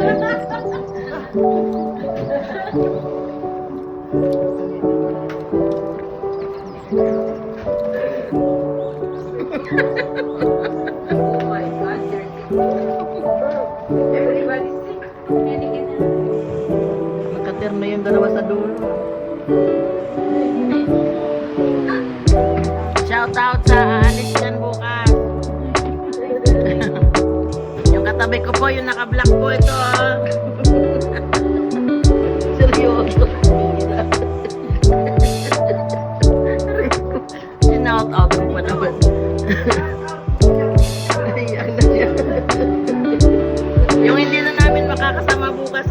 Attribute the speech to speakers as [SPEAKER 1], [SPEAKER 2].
[SPEAKER 1] Oh my God, everybody's sick.
[SPEAKER 2] Nakaterno yung dalawa sa dulo. Shout out sa alis dyan bukas. Yung katabi ko po, yung naka-black po ito. Seryoso. Sinout out mo pa naman. Yung hindi na namin makakasama bukas